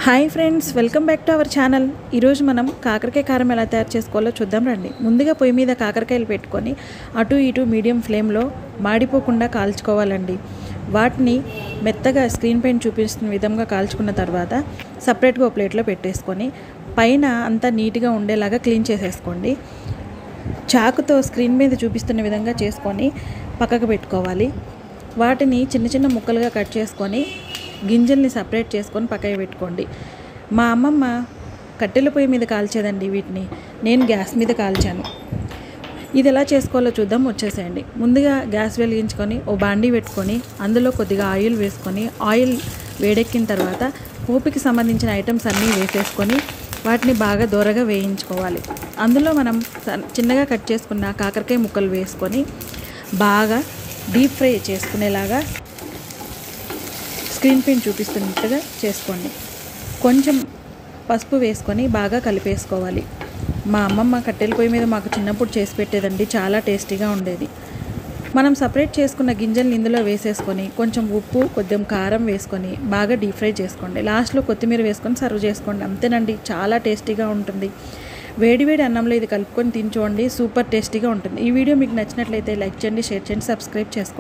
Hi friends, welcome back to our channel. ఈరోజు మనం కాకరకాయ కారం ఎలా తయారు చేసుకోవాలో చూద్దాం రండి. ముందుగా పొయ్యి మీద కాకరకాయలు పెట్టుకొని అటు ఇటు మీడియం ఫ్లేమ్లో మాడిపోకుండా కాల్చుకోవాలండి. వాటిని మెత్తగా స్క్రీన్ పైన చూపిస్తున్న విధంగా కాల్చుకున్న తర్వాత సపరేట్గా ఒక ప్లేట్లో పెట్టేసుకొని పైన అంతా నీట్గా ఉండేలాగా క్లీన్ చేసేసుకోండి. చాకుతో స్క్రీన్ మీద చూపిస్తున్న విధంగా చేసుకొని పక్కకు పెట్టుకోవాలి. వాటిని చిన్న చిన్న ముక్కలుగా కట్ చేసుకొని గింజల్ని సపరేట్ చేసుకొని పక్కకి పెట్టుకోండి. మా అమ్మమ్మ కట్టెల పొయ్యి మీద కాల్చేదండి వీటిని. నేను గ్యాస్ మీద కాల్చాను. ఇది ఎలా చేసుకోవాలో చూద్దాం, వచ్చేసేయండి. ముందుగా గ్యాస్ వెలిగించుకొని ఓ బాండీ పెట్టుకొని అందులో కొద్దిగా ఆయిల్ వేసుకొని ఆయిల్ వేడెక్కిన తర్వాత పోపుకి సంబంధించిన ఐటమ్స్ అన్నీ వేసేసుకొని వాటిని బాగా దోరగా వేయించుకోవాలి. అందులో మనం చిన్నగా కట్ చేసుకున్న కాకరకాయ ముక్కలు వేసుకొని బాగా డీప్ ఫ్రై చేసుకునేలాగా స్క్రీన్ పైన చూపిస్తున్నట్టుగా చేసుకోండి. కొంచెం పసుపు వేసుకొని బాగా కలిపేసుకోవాలి. మా అమ్మమ్మ కట్టెల పొయ్యి మీద మాకు చిన్నప్పుడు చేసి పెట్టేదండి, చాలా టేస్టీగా ఉండేది. మనం సపరేట్ చేసుకున్న గింజల్ని ఇందులో వేసేసుకొని కొంచెం ఉప్పు కొద్దిగా కారం వేసుకొని బాగా డీప్ ఫ్రై చేసుకోండి. లాస్ట్లో కొత్తిమీర వేసుకొని సర్వ్ చేసుకోండి. అంతేనండి, చాలా టేస్టీగా ఉంటుంది. వేడివేడి అన్నంలో ఇది కలుపుకొని తిని చూడండి, సూపర్ టేస్టీగా ఉంటుంది. ఈ వీడియో మీకు నచ్చినట్లయితే లైక్ చేయండి, షేర్ చేయండి, సబ్స్క్రైబ్ చేసుకోండి.